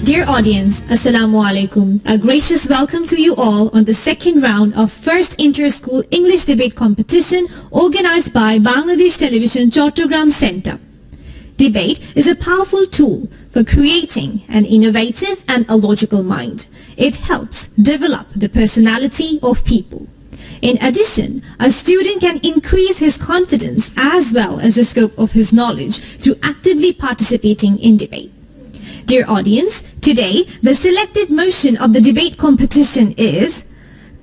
Dear audience, Assalamu Alaikum. A gracious welcome to you all on the second round of first inter-school English debate competition organized by Bangladesh Television Chattrogram Center. Debate is a powerful tool for creating an innovative and a logical mind. It helps develop the personality of people. In addition, a student can increase his confidence as well as the scope of his knowledge through actively participating in debate. Dear audience, today the selected motion of the debate competition is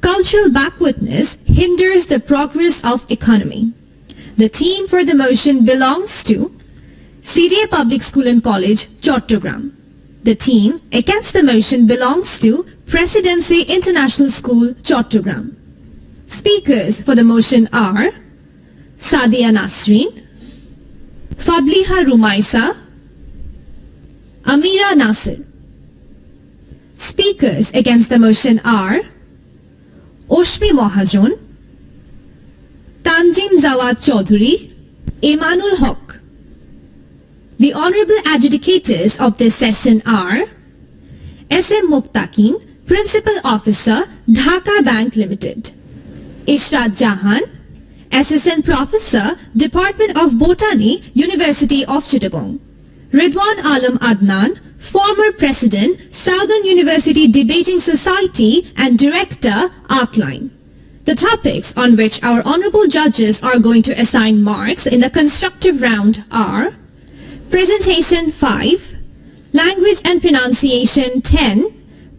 Cultural backwardness hinders the progress of economy. The team for the motion belongs to Syria Public School and College, Chattrogram. The team against the motion belongs to Presidency International School, Chattrogram. Speakers for the motion are Sadia Nasreen, Fabliha Rumaisa, Amira Nasir. Speakers against the motion are Oshmi Mohajon, Tanjim Zawad Chaudhuri, Emanul Haq. The honorable adjudicators of this session are S.M. Muqtakin, Principal Officer, Dhaka Bank Limited; Ishrat Jahan, Assistant Professor, Department of Botany, University of Chittagong; Ridwan Alam Adnan, former President, Southern University Debating Society and Director, Arcline. The topics on which our honorable judges are going to assign marks in the constructive round are Presentation 5, Language and Pronunciation 10,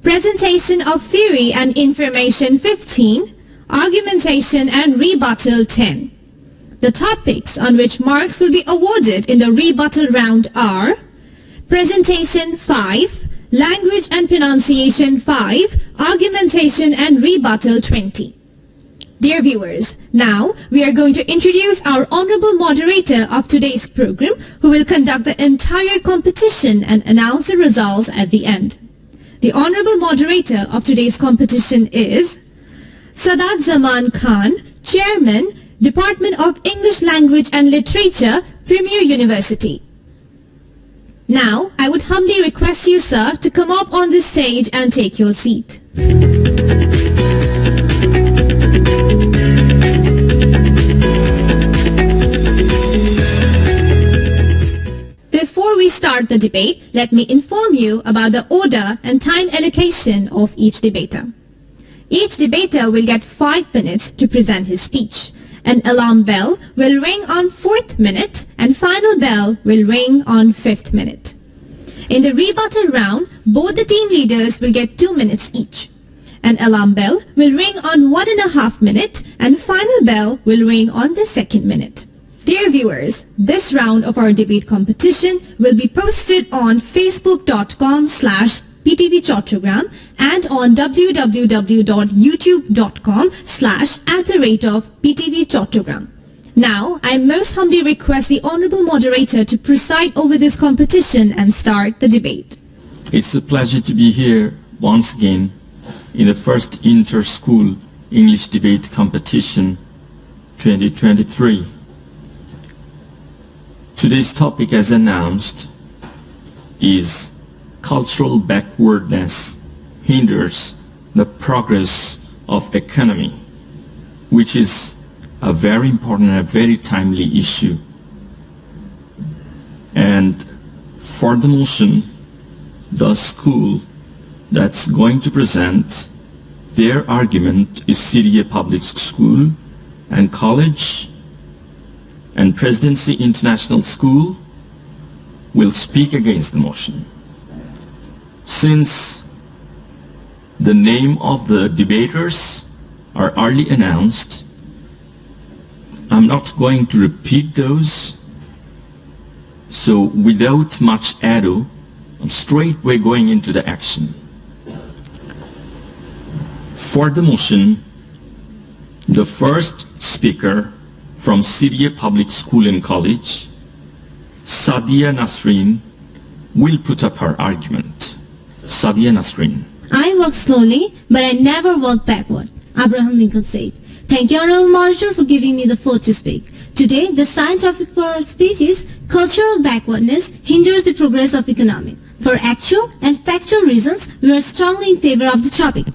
Presentation of Theory and Information 15, Argumentation and Rebuttal 10. The topics on which marks will be awarded in the rebuttal round are Presentation 5, Language and Pronunciation 5, Argumentation and Rebuttal 20. Dear viewers, now we are going to introduce our honorable moderator of today's program, who will conduct the entire competition and announce the results at the end. The honorable moderator of today's competition is Sadat Zaman Khan, Chairman, Department of English Language and Literature, Premier University. Now, I would humbly request you, sir, to come up on this stage and take your seat. Before we start the debate, let me inform you about the order and time allocation of each debater. Each debater will get 5 minutes to present his speech. An alarm bell will ring on 4th minute and final bell will ring on 5th minute. In the rebuttal round, both the team leaders will get 2 minutes each. An alarm bell will ring on 1.5 minute and final bell will ring on the 2nd minute. Dear viewers, this round of our debate competition will be posted on facebook.com/PTV Chattrogram and on www.youtube.com/@PTV Chattrogram. Now, I most humbly request the honorable moderator to preside over this competition and start the debate. It's a pleasure to be here once again in the first inter-school English debate competition 2023. Today's topic, as announced, is Cultural backwardness hinders the progress of economy, which is a very important and a very timely issue. And for the motion, the school that's going to present their argument is Syria Public School and College, and Presidency International School will speak against the motion. Since the name of the debaters are already announced, I'm not going to repeat those. So without much ado, I'm straightway going into the action. For the motion, the first speaker from Syria Public School and College, Sadia Nasreen, will put up her argument. Sadia Nasreen. I walk slowly, but I never walk backward, Abraham Lincoln said. Thank you, Honorable Moderator, for giving me the floor to speak. Today, the science topic for our speech is Cultural backwardness hinders the progress of economy. For actual and factual reasons, we are strongly in favor of the topic.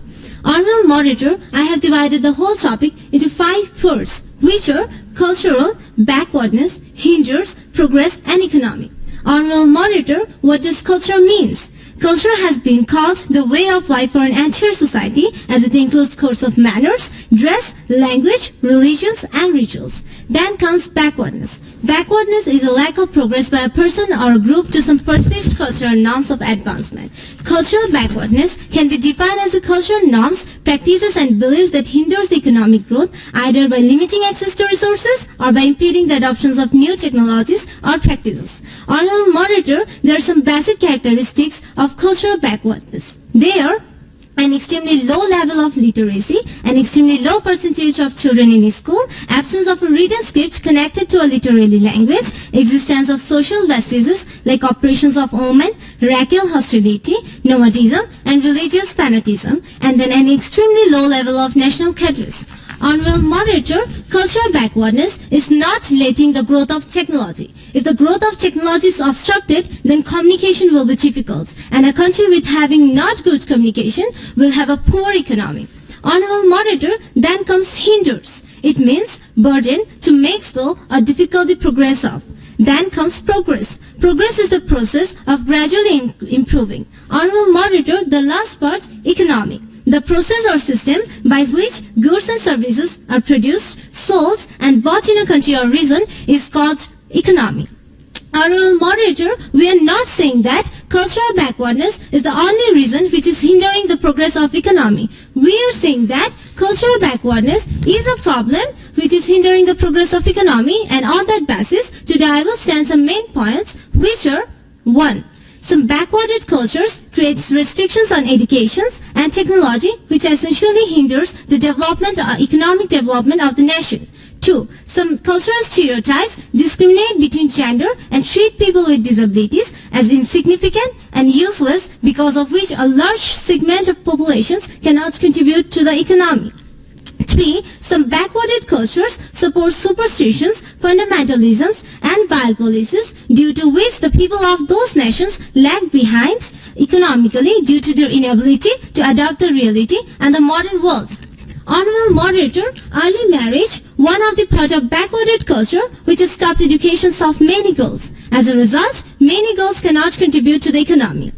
Honorable Moderator, I have divided the whole topic into 5 parts, which are cultural, backwardness, hinders, progress, and economic. Honorable Moderator, what does culture means? Culture has been called the way of life for an entire society, as it includes codes of manners, dress, language, religions, and rituals. Then comes backwardness. Backwardness is a lack of progress by a person or a group to some perceived cultural norms of advancement. Cultural backwardness can be defined as the cultural norms, practices, and beliefs that hinders economic growth, either by limiting access to resources or by impeding the adoption of new technologies or practices. Honorable Moderator, there are some basic characteristics of cultural backwardness. They are an extremely low level of literacy, an extremely low percentage of children in school, absence of a written script connected to a literary language, existence of social vestiges like operations of omen, racial hostility, nomadism, and religious fanaticism, and then an extremely low level of national cadres. Honorable Moderator, cultural backwardness is not letting the growth of technology. If the growth of technology is obstructed, then communication will be difficult, and a country with having not good communication will have a poor economy. Honorable Moderator, then comes hinders. It means burden to make slow or difficulty progress of. Then comes progress. Progress is the process of gradually improving. Honorable Moderator, the last part, economic. The process or system by which goods and services are produced, sold, and bought in a country or region is called economy. Honorable Moderator, we are not saying that cultural backwardness is the only reason which is hindering the progress of economy. We are saying that cultural backwardness is a problem which is hindering the progress of economy, and on that basis, today I will stand some main points, which are 1. Some backwarded cultures creates restrictions on education and technology, which essentially hinders the development or economic development of the nation. 2. Some cultural stereotypes discriminate between gender and treat people with disabilities as insignificant and useless, because of which a large segment of populations cannot contribute to the economy. 3. Some backwarded cultures support superstitions, fundamentalisms, and wild policies, due to which the people of those nations lag behind economically due to their inability to adapt the reality and the modern world. Honorable Moderator, early marriage, one of the part of backwarded culture which has stopped education of many girls. As a result, many girls cannot contribute to the economy.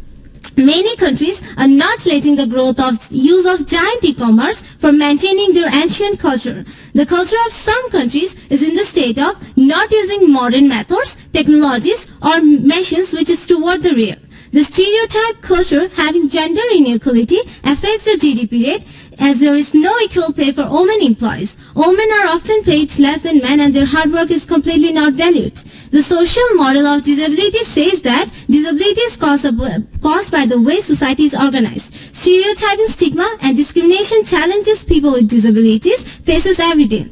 Many countries are not letting the growth of use of giant e-commerce for maintaining their ancient culture. The culture of some countries is in the state of not using modern methods, technologies, or machines, which is toward the rear. The stereotype culture having gender inequality affects the GDP rate, as there is no equal pay for women employees. Women are often paid less than men, and their hard work is completely not valued. The social model of disability says that disability is caused by the way society is organized. Stereotyping, stigma, and discrimination challenges people with disabilities faces every day.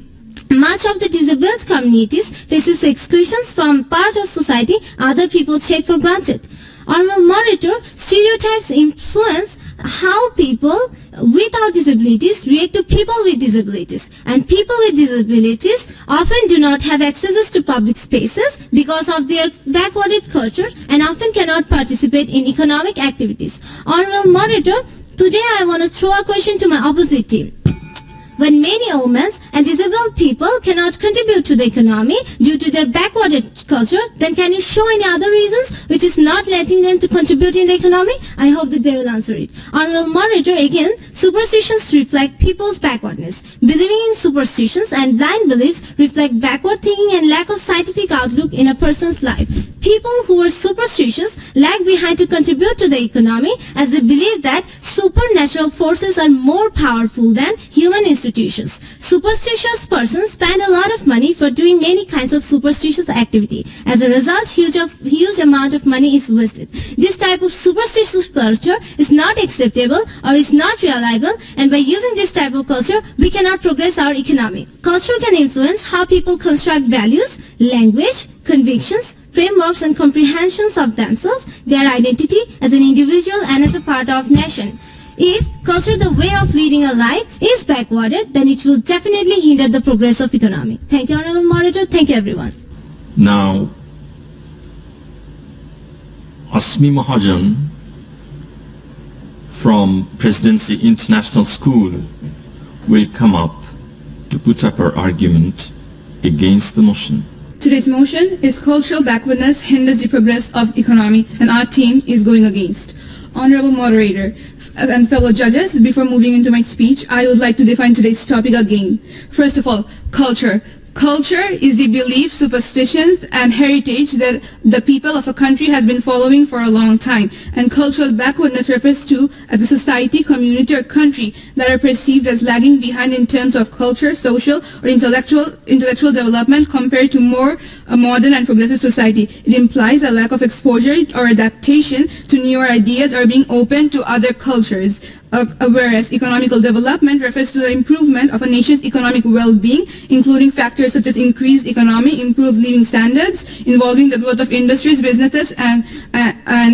Much of the disabled communities faces exclusions from part of society other people take for granted. Honorable Moderator, stereotypes influence how people without disabilities react to people with disabilities, and people with disabilities often do not have access to public spaces because of their backwarded culture and often cannot participate in economic activities. Honorable Moderator, today I want to throw a question to my opposite team. When many women and disabled people cannot contribute to the economy due to their backwarded culture, then can you show any other reasons which is not letting them to contribute in the economy? I hope that they will answer it. Honorable Moderator, again, superstitions reflect people's backwardness. Believing in superstitions and blind beliefs reflect backward thinking and lack of scientific outlook in a person's life. People who are superstitious lag behind to contribute to the economy, as they believe that supernatural forces are more powerful than human institutions. Superstitious persons spend a lot of money for doing many kinds of superstitious activity. As a result, huge amount of money is wasted. This type of superstitious culture is not acceptable or is not reliable, and by using this type of culture, we cannot progress our economy. Culture can influence how people construct values, language, convictions, frameworks, and comprehensions of themselves, their identity as an individual and as a part of nation. If culture, the way of leading a life, is backwarded, then it will definitely hinder the progress of economy. Thank you, Honorable Moderator. Thank you, everyone. Now, Asmi Mahajan from Presidency International School will come up to put up her argument against the motion. Today's motion is cultural backwardness hinders the progress of economy, and our team is going against. Honorable Moderator and fellow judges, before moving into my speech, I would like to define today's topic again. First of all, culture. Culture is the belief, superstitions, and heritage that the people of a country has been following for a long time. And cultural backwardness refers to the society, community, or country that are perceived as lagging behind in terms of culture, social, or intellectual development compared to more modern and progressive society. It implies a lack of exposure or adaptation to newer ideas or being open to other cultures. Whereas economical development refers to the improvement of a nation's economic well-being, including factors such as increased economy, improved living standards, involving the growth of industries, businesses, and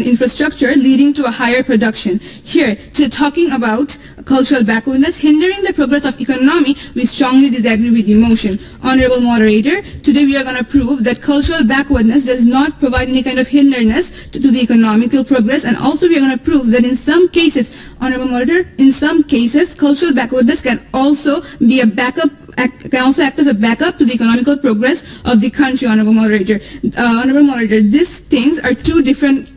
infrastructure, leading to a higher production. Here, talking about cultural backwardness hindering the progress of economy, we strongly disagree with the motion. Honorable Moderator, today we are going to prove that cultural backwardness does not provide any kind of hindrance to the economical progress, and also we are going to prove that in some cases, Honorable Moderator, in some cases, cultural backwardness can also be a backup, can also act as a backup to the economical progress of the country. Honorable Moderator, these things are two different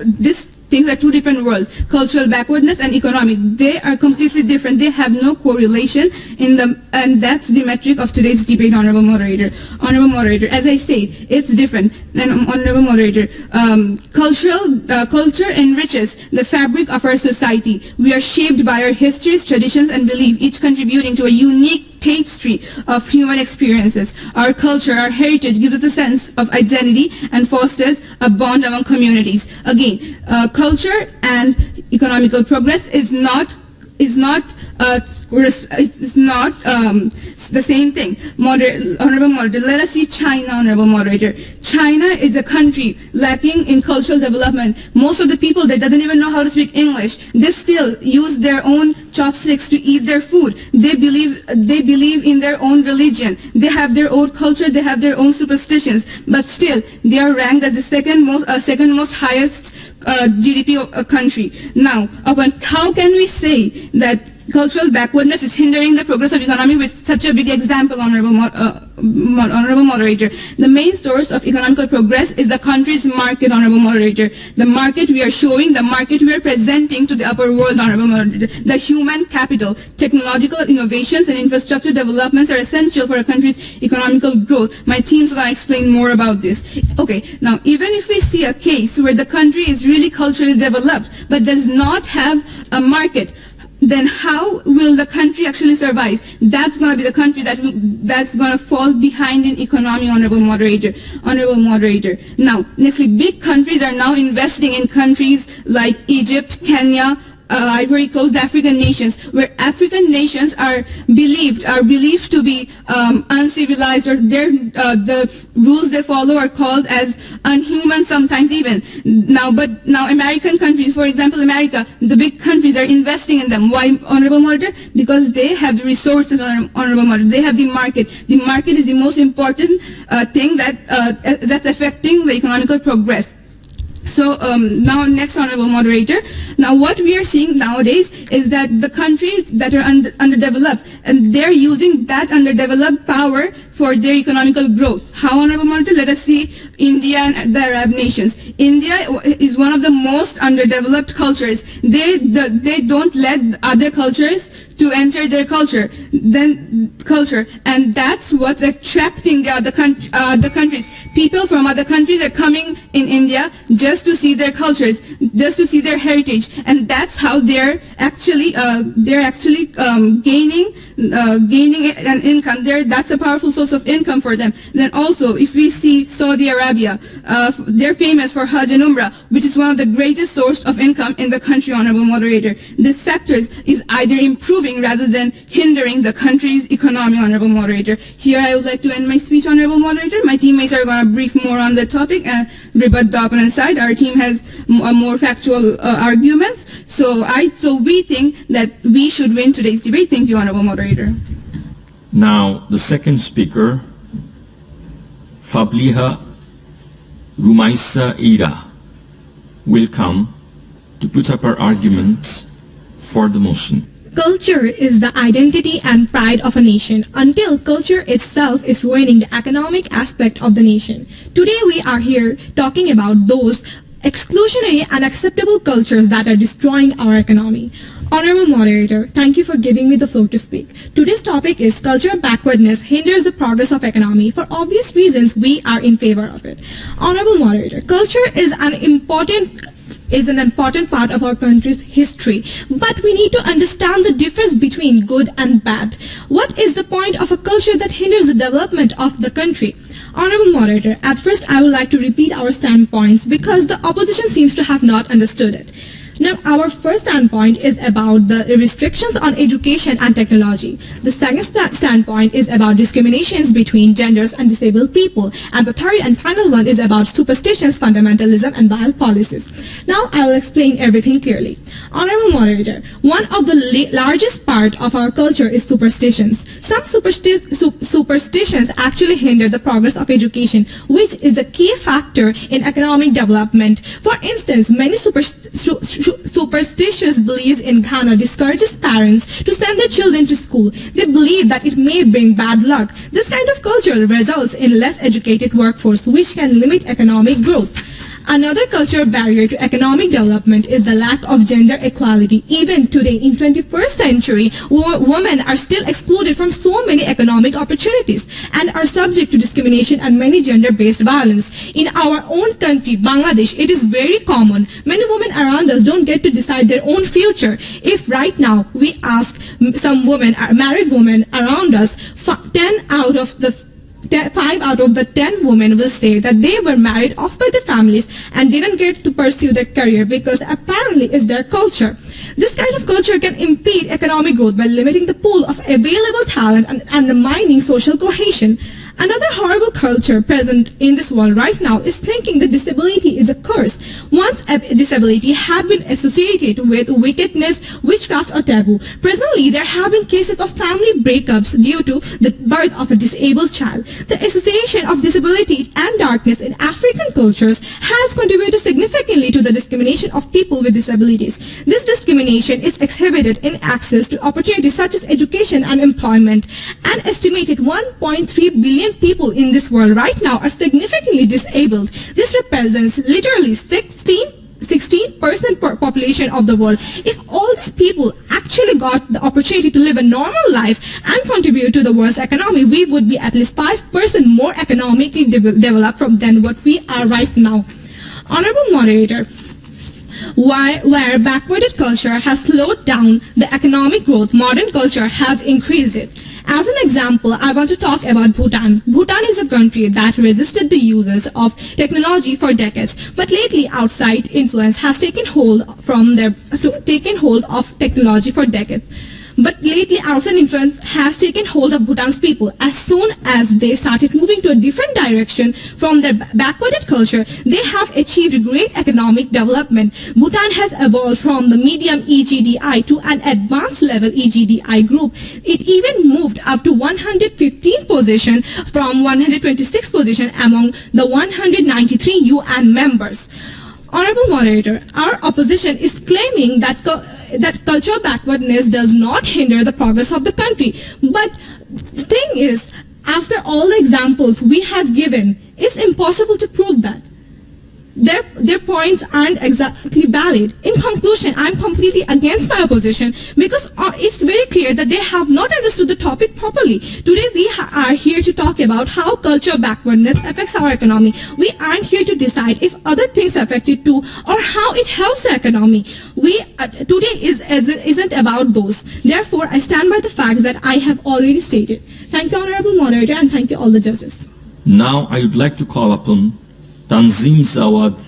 worlds. Cultural backwardness and economic, they are completely different. They have no correlation in them, and that's the metric of today's debate. Honorable Moderator, as I say, it's different. And Honorable Moderator, culture enriches the fabric of our society. We are shaped by our histories, traditions, and belief, each contributing to a unique tapestry of human experiences. Our culture, our heritage gives us a sense of identity and fosters a bond among communities. Again, culture and economical progress is not the same thing. Honorable Moderator, let us see China. Honorable Moderator, China is a country lacking in cultural development. Most of the people there doesn't even know how to speak English. They still use their own chopsticks to eat their food. They believe in their own religion. They have their own culture. They have their own superstitions. But still, they are ranked as the second most highest GDP country. Now, how can we say that cultural backwardness is hindering the progress of economy with such a big example, Honorable Moderator? The main source of economical progress is the country's market, Honorable Moderator. The market we are showing, the market we are presenting to the upper world, Honorable Moderator. The human capital, technological innovations, and infrastructure developments are essential for a country's economical growth. My team's going to explain more about this. Okay, now even if we see a case where the country is really culturally developed but does not have a market, then how will the country actually survive? That's going to be the country that's going to fall behind in economy, Honorable Moderator. Now, nextly, big countries are now investing in countries like Egypt, Kenya, Ivory Coast, African nations, where African nations are believed to be uncivilized, or the rules they follow are called as unhuman sometimes even. Now American countries, for example, America, the big countries are investing in them. Why, Honorable Moderator? Because they have the resources, Honorable Moderator. They have the market. The market is the most important thing that's affecting the economical progress. So now next, Honorable Moderator, now what we are seeing nowadays is that the countries that are underdeveloped, and they're using that underdeveloped power for their economical growth. How, Honorable Moderator? Let us see India and the Arab nations. India is one of the most underdeveloped cultures. They don't let other cultures to enter their culture, and that's what's attracting the other countries. People from other countries are coming in India just to see their cultures, just to see their heritage, and that's how they're actually gaining an income. That's a powerful source of income for them. Then also, if we see Saudi Arabia, they're famous for Hajj and Umrah, which is one of the greatest source of income in the country, Honorable Moderator. This factors is either improving rather than hindering the country's economy, Honorable Moderator. Here I would like to end my speech, Honorable Moderator. My teammates are going to brief more on the topic and rebut the opponent side. Our team has more factual arguments. So we think that we should win today's debate. Thank you, Honorable Moderator. Now, the second speaker, Fabliha Rumaisa Ira, will come to put up her argument For the motion. Culture is the identity and pride of a nation until culture itself is ruining the economic aspect of the nation. Today we are here talking about those exclusionary and unacceptable cultures that are destroying our economy. Honorable Moderator, thank you for giving me the floor to speak. Today's topic is cultural backwardness hinders the progress of economy. For obvious reasons, we are in favor of it. Honorable Moderator, culture is an important part of our country's history, but we need to understand the difference between good and bad. What is the point of a culture that hinders the development of the country? Honorable Moderator, at first I would like to repeat our standpoints because the opposition seems to have not understood it. Now, our first standpoint is about the restrictions on education and technology. The second standpoint is about discriminations between genders and disabled people. And the third and final one is about superstitions, fundamentalism, and vile policies. Now, I will explain everything clearly. Honorable Moderator, one of the largest part of our culture is superstitions. Some superstitions actually hinder the progress of education, which is a key factor in economic development. For instance, many superstitious beliefs in Ghana discourages parents to send their children to school. They believe that it may bring bad luck. This kind of culture results in less educated workforce, which can limit economic growth. Another cultural barrier to economic development is the lack of gender equality. Even today, in 21st century, women are still excluded from so many economic opportunities and are subject to discrimination and many gender-based violence. In our own country, Bangladesh, it is very common. Many women around us don't get to decide their own future. If right now we ask some women, married women around us, 5 out of the 10 women will say that they were married off by their families and didn't get to pursue their career because apparently it's their culture. This kind of culture can impede economic growth by limiting the pool of available talent and undermining social cohesion. Another horrible culture present in this world right now is thinking that disability is a curse. Once a disability had been associated with wickedness, witchcraft, or taboo. Presently, there have been cases of family breakups due to the birth of a disabled child. The association of disability and darkness in African cultures has contributed significantly to the discrimination of people with disabilities. This discrimination is exhibited in access to opportunities such as education and employment. An estimated 1.3 billion people in this world right now are significantly disabled. This represents literally 16% population of the world. If all these people actually got the opportunity to live a normal life and contribute to the world's economy, we would be at least 5% more economically developed than what we are right now. Honorable Moderator, where backwarded culture has slowed down the economic growth, modern culture has increased it. As an example, I want to talk about Bhutan. Bhutan is a country that resisted the uses of technology for decades, but lately outside influence has taken hold of technology for decades. But lately, outside influence has taken hold of Bhutan's people. As soon as they started moving to a different direction from their backwarded culture, they have achieved great economic development. Bhutan has evolved from the medium EGDI to an advanced level EGDI group. It even moved up to 115th position from 126th position among the 193 UN members. Honorable Moderator, our opposition is claiming that cultural backwardness does not hinder the progress of the country. But the thing is, after all the examples we have given, it's impossible to prove that. Their points aren't exactly valid. In conclusion, I'm completely against my opposition because it's very clear that they have not understood the topic properly. Today we are here to talk about how cultural backwardness affects our economy. We aren't here to decide if other things affect it too or how it helps the economy. Today isn't about those. Therefore, I stand by the facts that I have already stated. Thank you, Honorable Moderator, and thank you all the judges. Now I would like to call upon Tanzim Zawad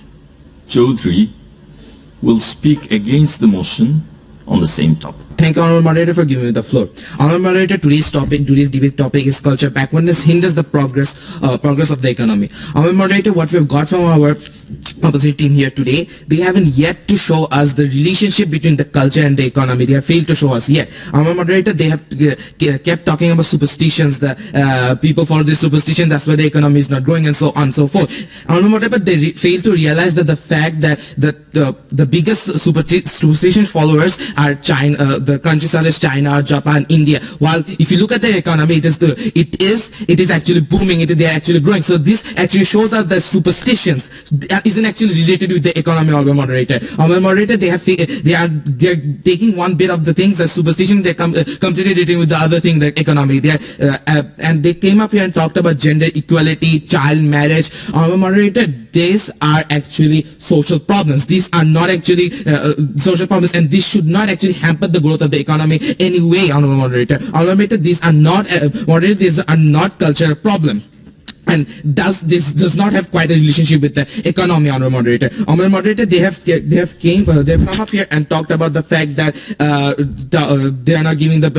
Chaudhry will speak against the motion on the same topic. Thank you, Honorable Moderator, for giving me the floor. Honorable Moderator, today's debate topic is culture backwardness hinders the progress of the economy. Honorable Moderator, what we've got from our opposite team here today, they haven't yet to show us the relationship between the culture and the economy. They have failed to show us yet. Honorable Moderator, they have kept talking about superstitions, the people follow this superstition, that's why the economy is not growing, and so on and so forth. Honorable Moderator, they fail to realize that the fact that the biggest superstition followers are China, the countries such as China, Japan, India. While if you look at the economy, it is actually booming. They are actually growing. So this actually shows us that superstitions isn't actually related with the economy. Honorable Moderator, they are taking one bit of the things as superstition. They completely relating with the other thing, the economy. And they came up here and talked about gender equality, child marriage. Honorable Moderator, these are actually social problems. These are not actually social problems, and this should not actually hamper the growth of the economy anyway. Honorable Moderator, these are not cultural problem. And this does not have quite a relationship with the economy, Honorable Moderator. Honorable Moderator, they have come up here and talked about the fact that they are not giving the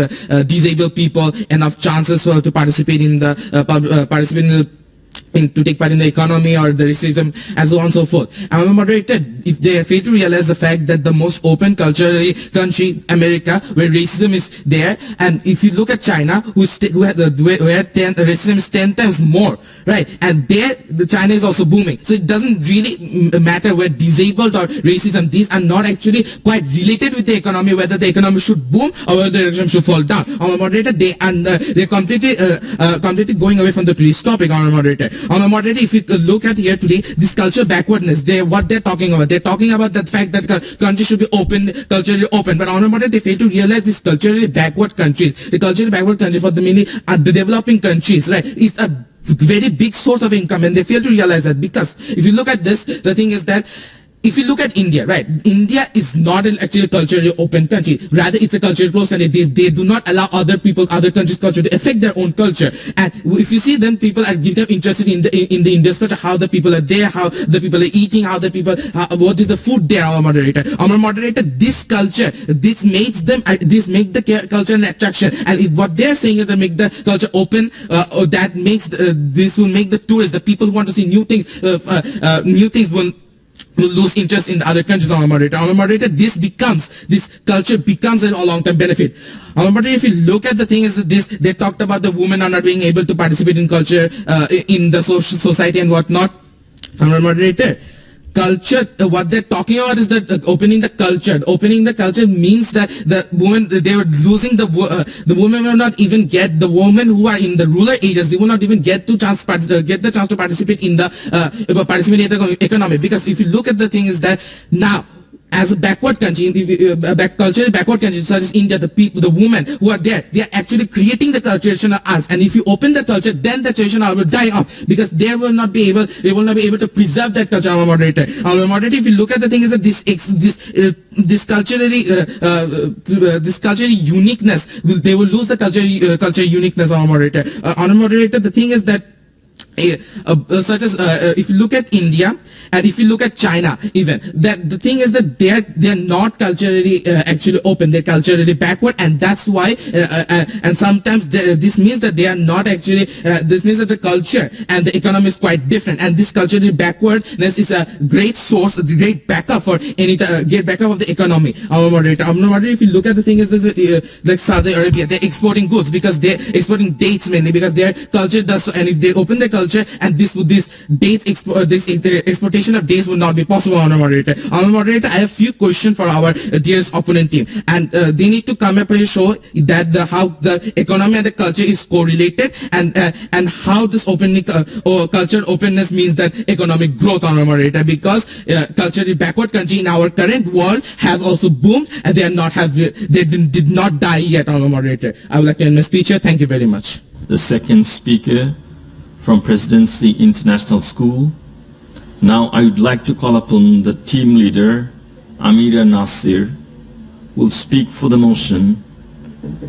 disabled people enough chances to participate in to take part in the economy or the racism and so on and so forth. And Moderator, if they fail to realize the fact that the most open culturally country, America, where racism is there, and if you look at China, where racism is 10 times more, right? And there, the China is also booming. So it doesn't really matter where disabled or racism, these are not actually quite related with the economy, whether the economy should boom or whether the economy should fall down. Moderator, they're completely going away from the today's topic, Moderator. Moderator, if you look at here today, this culture backwardness, what they're talking about. They're talking about the fact that countries should be open, culturally open. But Moderator, they fail to realize these culturally backward countries. The culturally backward countries for the mainly the developing countries, right, is a very big source of income, and they fail to realize that, because if you look at this, the thing is that if you look at India, right, India is not actually a culturally open country. Rather, it's a culturally closed country. They do not allow other countries' culture to affect their own culture. And if you see, then people are become interested in the India's culture, how the people are there, how the people are eating, what is the food there. Our moderator, this culture, this make the culture an attraction. And what they're saying is to make the culture open. That makes this will make the tourists, the people who want to see new things will lose interest in the other countries. Moderator, this culture becomes a long-term benefit. Moderator, if you look at the thing is that they talked about the women are not being able to participate in culture, in the social society and whatnot. Moderator, culture, what they're talking about is that opening the culture. Opening the culture means that the women, they were losing the women will not even get, the women who are in the rural areas, they will not even get the chance to participate in the economy. Because if you look at the thing is that now, as a backward country, culturally backward country such as India, the women who are there, they are actually creating the traditional arts. And if you open the culture, then the traditional art will die off, because they will not be able to preserve that culture. Moderator, if you look at the thing is that this culturally uniqueness, they will lose the culture uniqueness. Moderator, the thing is that such as if you look at India and if you look at China, even that the thing is that they're not culturally actually open, they're culturally backward, and that's why and sometimes this means that they are not actually this means that the culture and the economy is quite different, and this culturally backwardness is a great source, a great backup for any great backup of the economy. Moderator, if you look at the thing is that like Saudi Arabia, they're exporting goods because they're exporting dates mainly because their culture does so, and if they open the culture, and this exportation of dates would not be possible. Moderator, I have few questions for our dearest opponent team, and they need to come up and show that how the economy and the culture is correlated, and how this culture openness means that economic growth. Moderator, because culturally backward country in our current world has also boomed, and they did not die yet. Moderator, I would like to end my speech here. Thank you very much. The second speaker from Presidency International School. Now I would like to call upon the team leader, Amira Nasir, who will speak for the motion,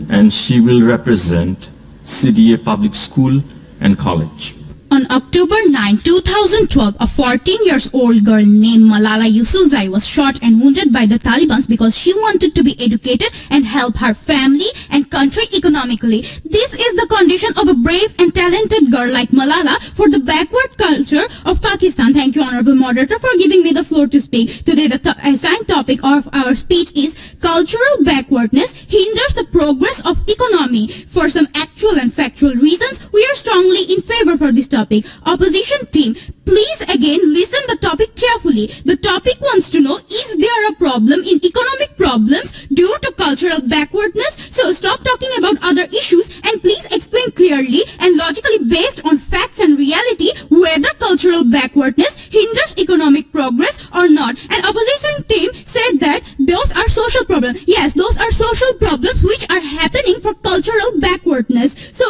and she will represent CDA Public School and College. On October 9, 2012, a 14-year-old girl named Malala Yousafzai was shot and wounded by the Taliban because she wanted to be educated and help her family and country economically. This is the condition of a brave and talented girl like Malala for the backward culture of Pakistan. Thank you, Honorable Moderator, for giving me the floor to speak. Today, the assigned topic of our speech is cultural backwardness hinders the progress of economy. For some actual and factual reasons, we are strongly in favor for this topic. Opposition team, please again listen the topic carefully. The topic wants to know, is there a problem in economic problems due to cultural backwardness? So stop talking about other issues and please explain clearly and logically based on facts and reality whether cultural backwardness hinders economic progress or not. And opposition team said that those are social problems. Yes, those are social problems which are happening for cultural backwardness. So,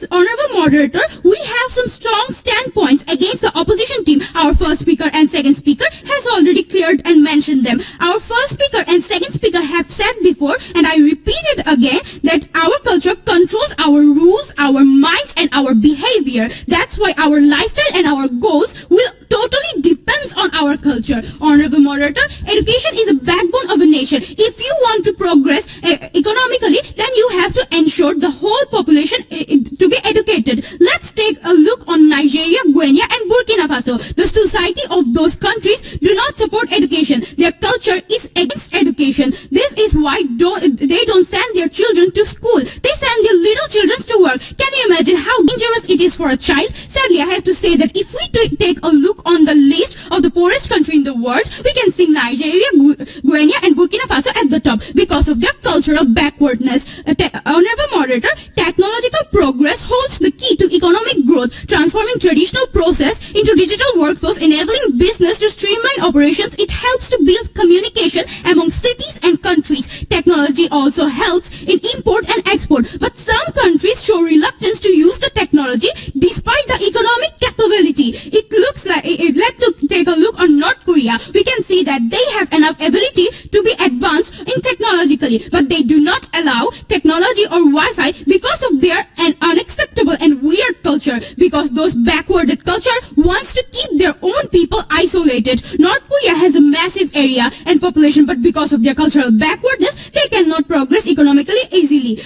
Honorable Moderator, we have some strong standpoints against the opposition team. Our first speaker and second speaker has already cleared and mentioned them. Our first speaker and second speaker have said before, and I repeat it again, that our culture controls our rules, our minds, and our behavior. That's why our lifestyle and our goals will totally depends on our culture. Honorable Moderator, education is a backbone of a nation. If you want to progress economically, then you have to ensure the whole population to be educated. Let's take a look on Nigeria, Guinea, and Burkina Faso. The society of those countries do not support education. Their culture is against education. This is why they don't send their children to school. They send their little children to work. Can you imagine how dangerous it is for a child? Sadly, I have to say that if we take a look on the list of the poorest country in the world, we can see Nigeria, Guinea, and Burkina Faso at the top because of their cultural backwardness. Honorable Moderator, technological progress holds the key to economic growth, transforming traditional process into digital workflows, enabling business to streamline operations. It helps to build communication among cities and countries. Technology also helps in import and export, but some countries show reluctance to use the technology despite the economic capability. It looks like, let's take a look on North Korea. We can see that they have enough ability to be advanced in technologically, but they do not allow technology or Wi-Fi because of their unacceptable and weird culture, because those backwarded culture wants to keep their own people isolated. North Korea has a massive area and population, but because of their cultural backwardness, they cannot progress economically easily.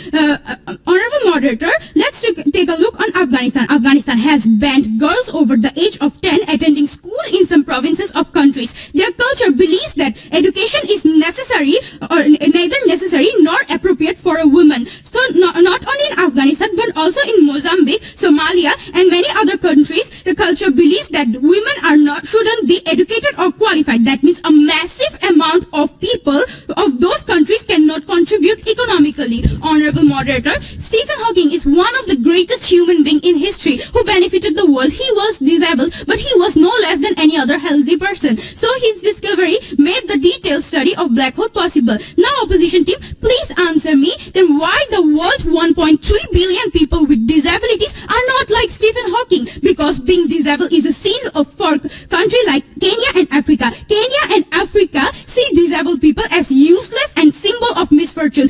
Honorable Moderator, let's take a look on Afghanistan. Afghanistan has banned girls over the age of 10 attending school in some provinces of countries. Their culture believes that education is necessary or neither necessary nor appropriate for a woman. So not only in Afghanistan but also in Mozambique, Somalia, and many other countries, the culture believes that women shouldn't be educated or qualified. That means a massive amount of people of those countries cannot contribute economically. Honorable Moderator, Stephen Hawking is one of the greatest human beings in history who benefited the world. He was disabled, but he was no less than any other healthy person. So his discovery made the detailed study of black hole possible. Now, opposition team, please answer me. Then why the world's 1.3 billion people with disabilities are not like Stephen Hawking? Because being disabled is a sin for country like Kenya and Africa. Kenya and Africa see disabled people as useless and symbol of misfortune.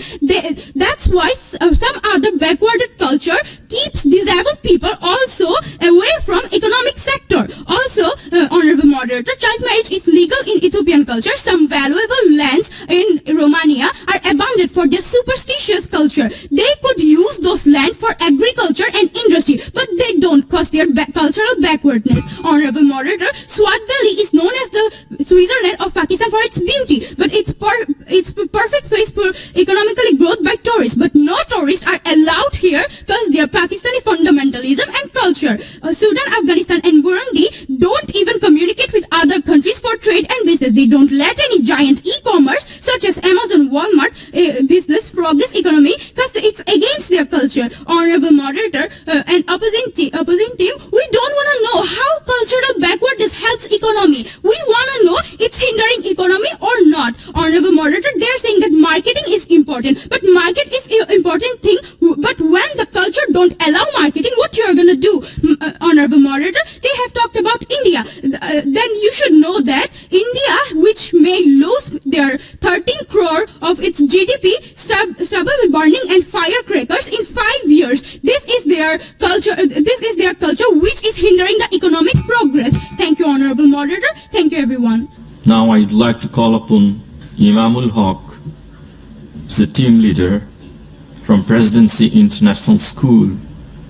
That's why some other backwarded culture keeps disabled people also away from economic sector. Also, Honorable Moderator, child marriage is legal in Ethiopian culture. Some valuable lands in Romania are abandoned for their superstitious culture. They could use those land for agriculture and industry, but they don't cause their cultural backwardness. Honorable Moderator, Swat Valley is known as the Switzerland of Pakistan for its beauty, but it's perfect place for economically growth by tourists. But no tourists are allowed here because they are Pakistani fundamentalism and culture. Sudan, Afghanistan, and Burundi don't even communicate with other countries for trade and business. They don't let any giant e-commerce such as Amazon, Walmart business progress economy because it's against their culture. Honorable Moderator and opposing team, we don't want to know how cultural backwardness helps economy. We want to know its it's hindering economy or not? Honorable Moderator, they are saying that marketing is important, but market is an important thing, but when the culture don't allow marketing, what you are going to do? Honorable Moderator, they have talked about India. Then you should know that India, which may lose their 13 crore of its GDP, stubble with burning and firecrackers in 5 years. This is their culture. This is their culture, which is hindering the economic progress. Thank you, Honorable Moderator. Thank you, everyone. Now I'd like to call upon Imamul Haq, the team leader from Presidency International School,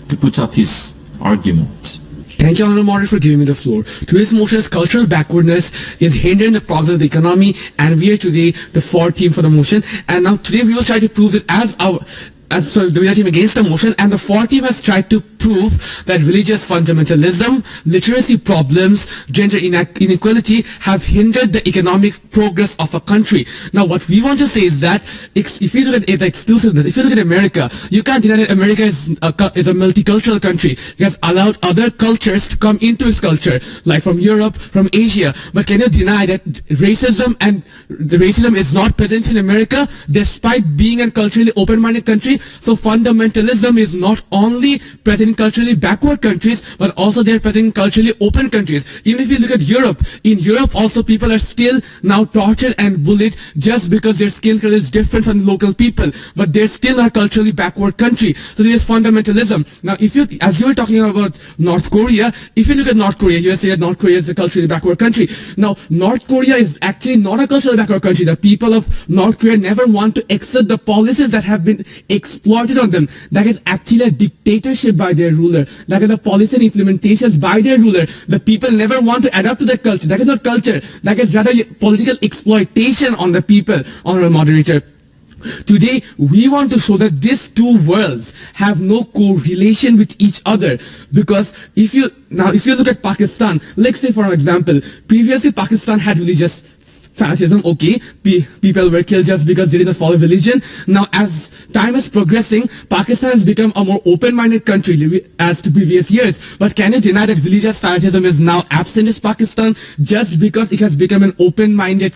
to put up his argument. Thank you, Honorable Moderator, for giving me the floor. Today's motion is cultural backwardness is hindering the progress of the economy, and we are today the fourth team for the motion. And now today we will try to prove that the winner team against the motion, and the fourth team has tried to prove that religious fundamentalism, literacy problems, gender inequality have hindered the economic progress of a country. Now what we want to say is that if you look at the exclusiveness, if you look at America, you can't deny that America is a multicultural country. It has allowed other cultures to come into its culture, like from Europe, from Asia. But can you deny that racism is not present in America despite being a culturally open-minded country? So fundamentalism is not only present in culturally backward countries, but also they're present in culturally open countries. Even if you look at Europe, in Europe also people are still now tortured and bullied just because their skin color is different from local people, but they're still a culturally backward country. So there is fundamentalism. Now as you were talking about North Korea, if you look at North Korea, you say that North Korea is a culturally backward country. Now North Korea is actually not a culturally backward country. The people of North Korea never want to accept the policies that have been exploited on them. That is actually a dictatorship by their ruler. That is a policy and implementations by their ruler. The people never want to adapt to that culture. That is not culture. That is rather political exploitation on the people, Honorable Moderator. Today, we want to show that these two worlds have no correlation with each other, because if you look at Pakistan, let's say for example, previously Pakistan had religious fanaticism, okay, people were killed just because they didn't follow religion. Now as time is progressing, Pakistan has become a more open-minded country as to previous years. But can you deny that religious fanaticism is now absent in Pakistan just because it has become an open-minded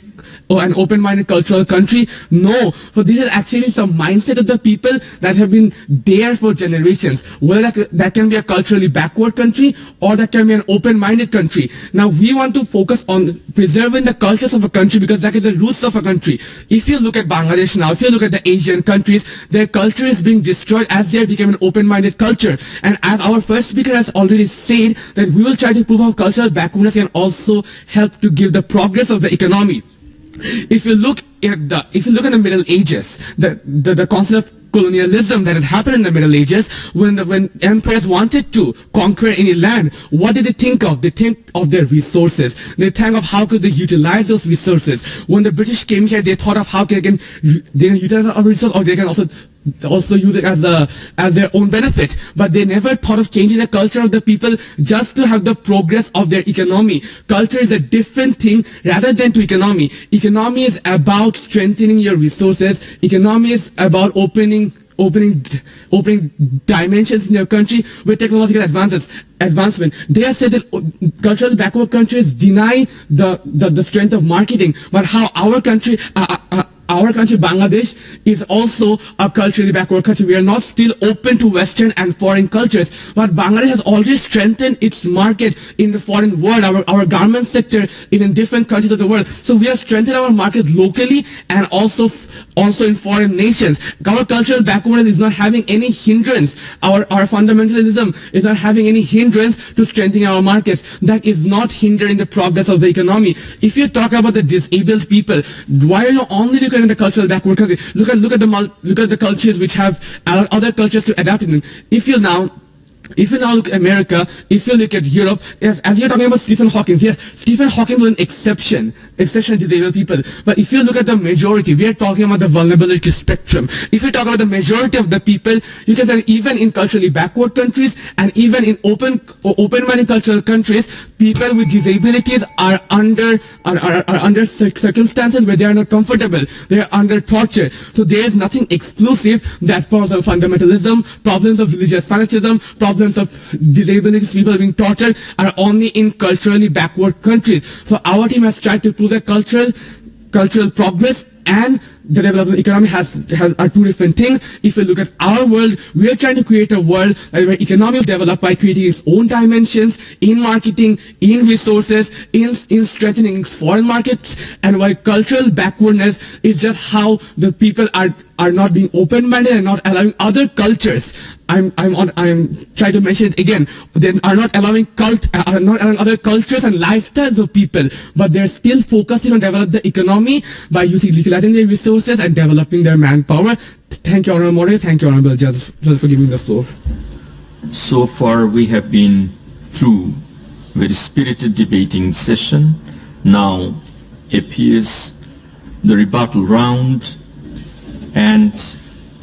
cultural country? No. So this is actually some mindset of the people that have been there for generations. Whether that can be a culturally backward country or that can be an open-minded country. Now we want to focus on preserving the cultures of a country, because that is the roots of a country. If you look at Bangladesh now, if you look at the Asian countries, their culture is being destroyed as they become an open-minded culture. And as our first speaker has already said, that we will try to prove how cultural backwardness can also help to give the progress of the economy. If you look at the Middle Ages, the concept of colonialism that has happened in the Middle Ages, when emperors wanted to conquer any land, what did they think of? They think of their resources. They think of how could they utilize those resources. When the British came here, they thought of how they can utilize our resources, or they can also use it as their own benefit. But they never thought of changing the culture of the people just to have the progress of their economy. Culture is a different thing rather than to economy. Economy is about strengthening your resources. Economy is about opening dimensions in your country with technological advancement. They have said that culturally backward countries deny the strength of marketing, but how our country Bangladesh is also a culturally backward country. We are not still open to Western and foreign cultures, but Bangladesh has already strengthened its market in the foreign world. Our garment sector is in different countries of the world. So we have strengthened our market locally and also in foreign nations. Our cultural backwardness is not having any hindrance. Our fundamentalism is not having any hindrance to strengthening our markets. That is not hindering the progress of the economy. If you talk about the disabled people, why are you only looking at the cultural backward country? Look at the cultures which have other cultures to adapt to them. If you now look at America, if you look at Europe, as you're talking about Stephen Hawking, yes, Stephen Hawking was an exception disabled people. But if you look at the majority, we are talking about the vulnerability spectrum. If you talk about the majority of the people, you can say even in culturally backward countries and even in open-minded cultural countries, people with disabilities are under circumstances where they are not comfortable. They are under torture. So there is nothing exclusive that problems of fundamentalism, problems of religious fanaticism, problems of disabilities, people being tortured are only in culturally backward countries. So our team has tried to prove prove that cultural progress and the development economy are two different things. If you look at our world, we are trying to create a world where economy will develop by creating its own dimensions in marketing, in resources, in strengthening its foreign markets, and while cultural backwardness is just how the people are not being open-minded and not allowing other cultures. I'm trying to mention it again. They are not allowing other cultures and lifestyles of people, but they're still focusing on developing the economy by utilizing their resources and developing their manpower. Thank you, Honorable Moderator. Thank you, Honorable Judge, for giving me the floor. So far we have been through very spirited debating session. Now appears the rebuttal round, and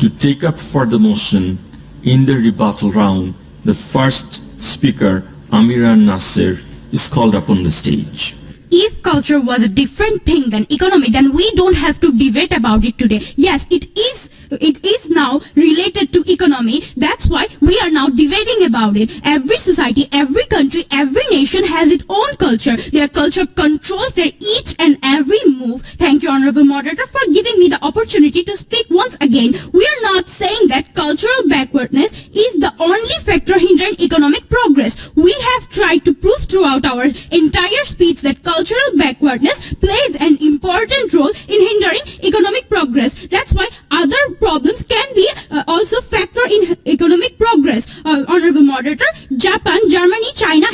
to take up for the motion in the rebuttal round, the first speaker, Amira Nasser, is called upon the stage. If culture was a different thing than economy, then we don't have to debate about it today. Yes, it is now related to economy. That's why we are now debating about it. Every society, every country, every nation has its own culture. Their culture controls their each and every move. Thank you, Honorable Moderator, for giving me the opportunity to speak once again. We are not saying that cultural backwardness is the only factor hindering economic progress. We have tried to prove throughout our entire speech that cultural backwardness plays an important role in hindering economic progress. That's why other problems can be also factor in economic progress. Honorable Moderator, Japan, Germany, China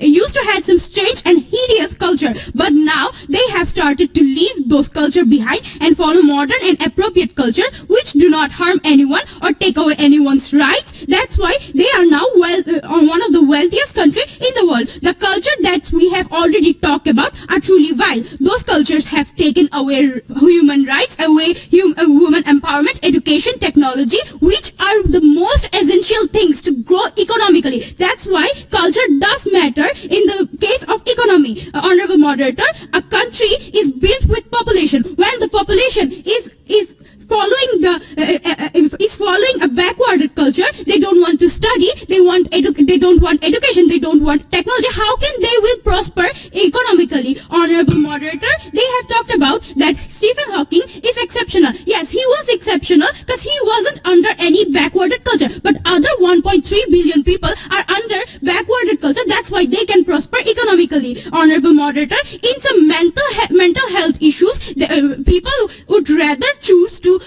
used to have some strange and hideous culture, but now they have started to leave those culture behind and follow modern and appropriate culture which do not harm anyone or take away anyone's rights. That's why they are now one of the wealthiest country in the world. The culture that we have already talked about are truly vile. Those cultures have taken away human rights, away women empowerment, education, technology, which are the most essential things to grow economically. That's why culture does matter in the case of economy. Honorable Moderator, a country is built with population. When the population is following a backward culture, they don't want to study, they don't want education, they don't want technology. How can they will prosper economically? Honorable Moderator, they have talked about that Stephen Hawking is exceptional. Yes, he was exceptional because he wasn't under any backward culture, but other 1.3 billion people are under backward culture. That's why they can prosper economically. Honorable Moderator, in some mental health issues, people would rather choose to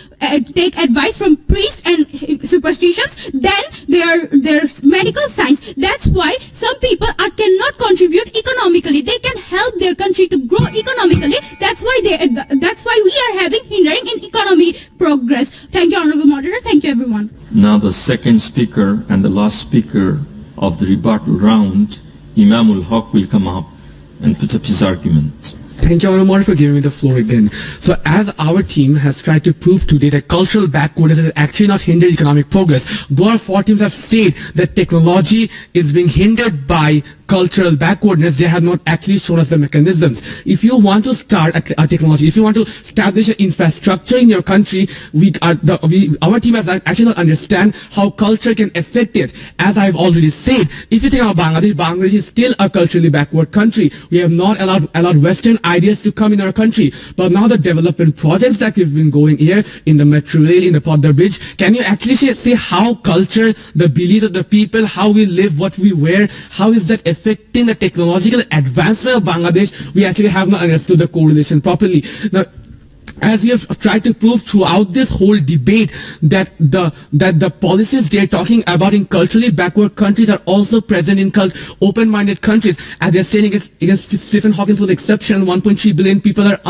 take advice from priests and superstitions than their medical science. That's why some people cannot contribute economically. They can help their country to grow economically. That's why we are having hindering in economy progress. Thank you, Honorable Moderator. Thank you, everyone. Now the second speaker and the last speaker of the rebuttal round, Imamul Haq, will come up and put up his argument. Thank you, Honorable Moderator, for giving me the floor again. So as our team has tried to prove today that cultural backwardness is actually not hindered economic progress, though our four teams have said that technology is being hindered by cultural backwardness, they have not actually shown us the mechanisms. If you want to start a technology, if you want to establish an infrastructure in your country, our team has actually not understand how culture can affect it. As I've already said, if you think about Bangladesh is still a culturally backward country. We have not allowed Western ideas to come in our country. But now the development projects that we've been going here in the metro rail, in the Podar Bridge, can you actually say how culture, the beliefs of the people, how we live, what we wear, how is that affecting the technological advancement of Bangladesh? We actually have not understood the correlation properly. Now, as we have tried to prove throughout this whole debate that the policies they're talking about in culturally backward countries are also present in open-minded countries. As they're saying against Stephen Hawking was exception, 1.3 billion people are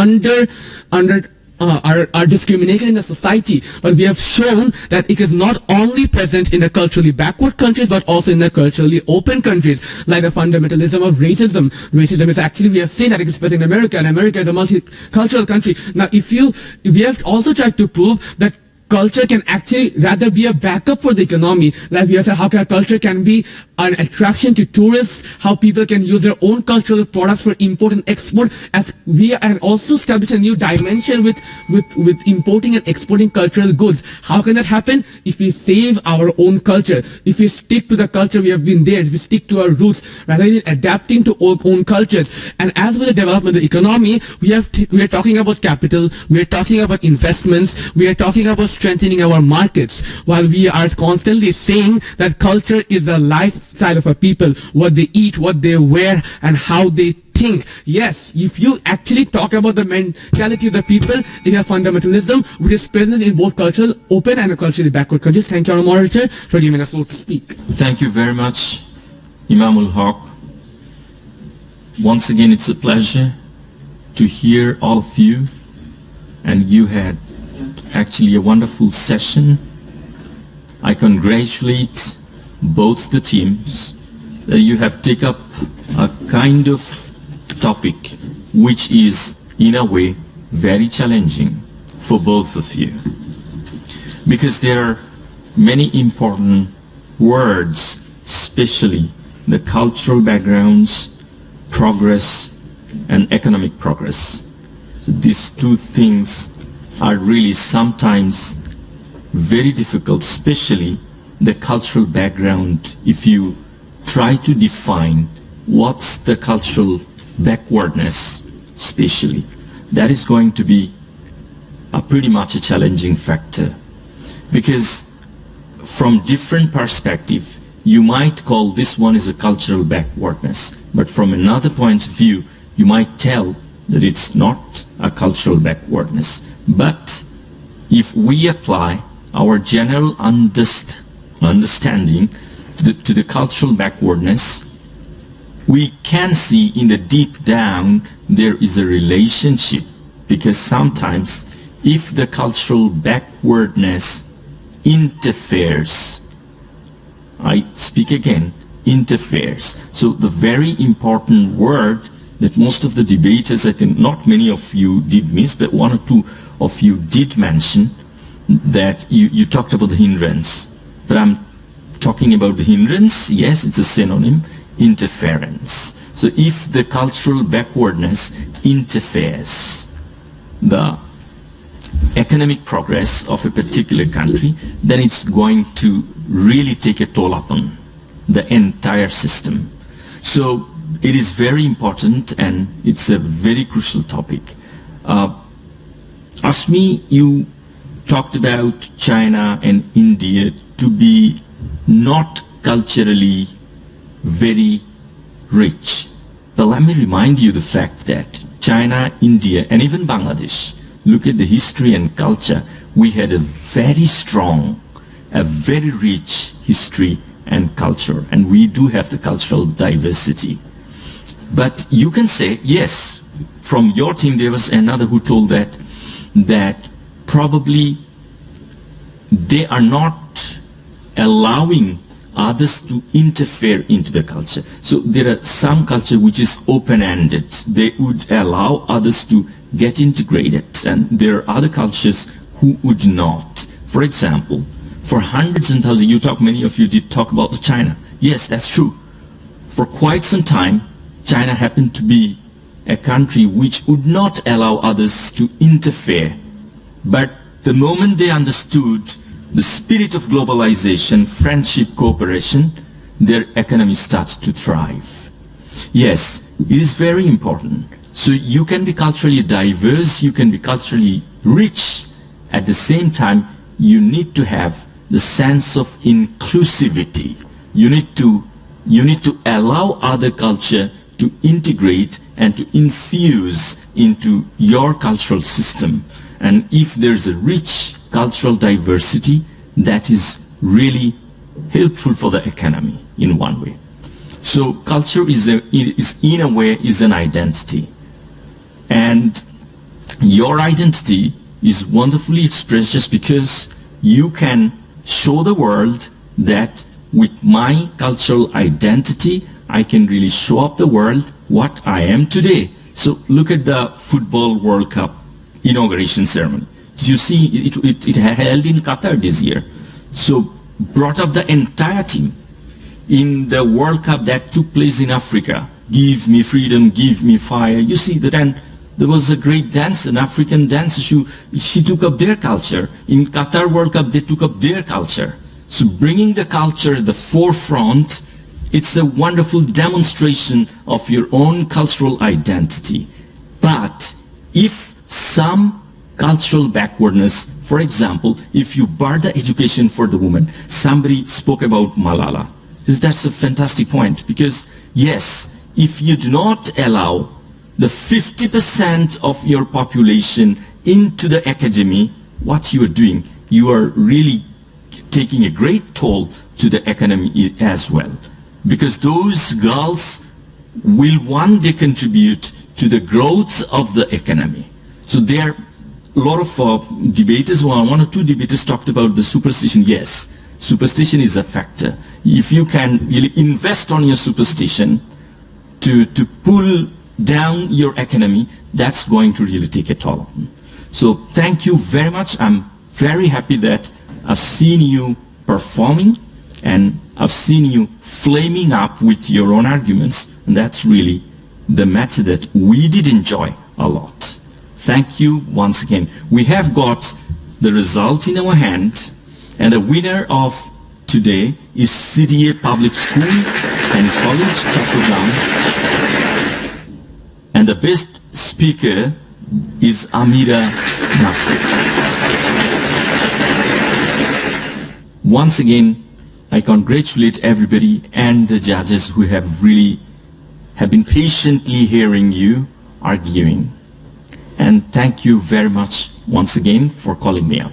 are discriminated in the society, but we have shown that it is not only present in the culturally backward countries but also in the culturally open countries, like the fundamentalism of racism. Racism is actually, we have seen that it is present in America, and America is a multicultural country. Now we have also tried to prove that culture can actually rather be a backup for the economy. Like we have said, how culture can be an attraction to tourists, how people can use their own cultural products for import and export, as we and also establish a new dimension with importing and exporting cultural goods. How can that happen? If we save our own culture, if we stick to the culture we have been there, if we stick to our roots, rather than adapting to our own cultures. And as with the development of the economy, we are talking about capital, we are talking about investments, we are talking about strengthening our markets, while we are constantly saying that culture is the lifestyle of a people, what they eat, what they wear, and how they think. Yes, if you actually talk about the mentality of the people in a fundamentalism which is present in both cultural open and culturally backward countries. Thank you, Honourable Moderator, for giving us a floor to speak. Thank you very much, Imamul Haq. Once again, it's a pleasure to hear all of you, and you had actually a wonderful session. I congratulate both the teams that you have taken up a kind of topic which is in a way very challenging for both of you, because there are many important words, especially the cultural backgrounds, progress, and economic progress. So these two things are really sometimes very difficult, especially the cultural background. If you try to define what's the cultural backwardness, especially, that is going to be pretty much a challenging factor, because from different perspective you might call this one is a cultural backwardness, but from another point of view you might tell that it's not a cultural backwardness. But if we apply our general understanding to the cultural backwardness, we can see in the deep down there is a relationship, because sometimes if the cultural backwardness interferes, I speak again, interferes. So the very important word that most of the debaters, I think not many of you did miss, but one or two of you did mention, that you talked about the hindrance. But I'm talking about the hindrance, yes, it's a synonym, interference. So if the cultural backwardness interferes the economic progress of a particular country, then it's going to really take a toll upon the entire system. So it is very important, and it's a very crucial topic. Asmi, you talked about China and India to be not culturally very rich. But let me remind you the fact that China, India, and even Bangladesh, look at the history and culture. We had a very strong, a very rich history and culture, and we do have the cultural diversity. But you can say, yes, from your team there was another who told that probably they are not allowing others to interfere into the culture. So there are some culture which is open-ended. They would allow others to get integrated, and there are other cultures who would not. For example, for hundreds and thousands, many of you did talk about China. Yes, that's true. For quite some time, China happened to be a country which would not allow others to interfere. But the moment they understood the spirit of globalization, friendship, cooperation, their economy started to thrive. Yes, it is very important. So you can be culturally diverse, you can be culturally rich. At the same time, you need to have the sense of inclusivity. You need to allow other culture to integrate and to infuse into your cultural system. And if there's a rich cultural diversity, that is really helpful for the economy in one way. So culture is in a way an identity. And your identity is wonderfully expressed just because you can show the world that with my cultural identity, I can really show up the world what I am today. So look at the Football World Cup inauguration ceremony. You see, it held in Qatar this year. So brought up the entire team in the World Cup that took place in Africa. Give me freedom, give me fire. You see that, and there was a great dance, an African dancer. She took up their culture. In Qatar World Cup, they took up their culture. So bringing the culture at the forefront, it's a wonderful demonstration of your own cultural identity. But if some cultural backwardness, for example, if you bar the education for the woman, somebody spoke about Malala. That's a fantastic point, because yes, if you do not allow the 50% of your population into the academy, what you are doing, you are really taking a great toll to the economy as well. Because those girls will one day contribute to the growth of the economy. So there are a lot of debaters, one or two debaters talked about the superstition. Yes, superstition is a factor. If you can really invest on your superstition to pull down your economy, that's going to really take a toll. So thank you very much. I'm very happy that I've seen you performing, and I've seen you flaming up with your own arguments, and that's really the matter that we did enjoy a lot. Thank you once again. We have got the result in our hand, and the winner of today is Syria Public School and College Chattrogram, and the best speaker is Amira Nasir. Once again, I congratulate everybody and the judges who have been patiently hearing you arguing. And thank you very much once again for calling me up.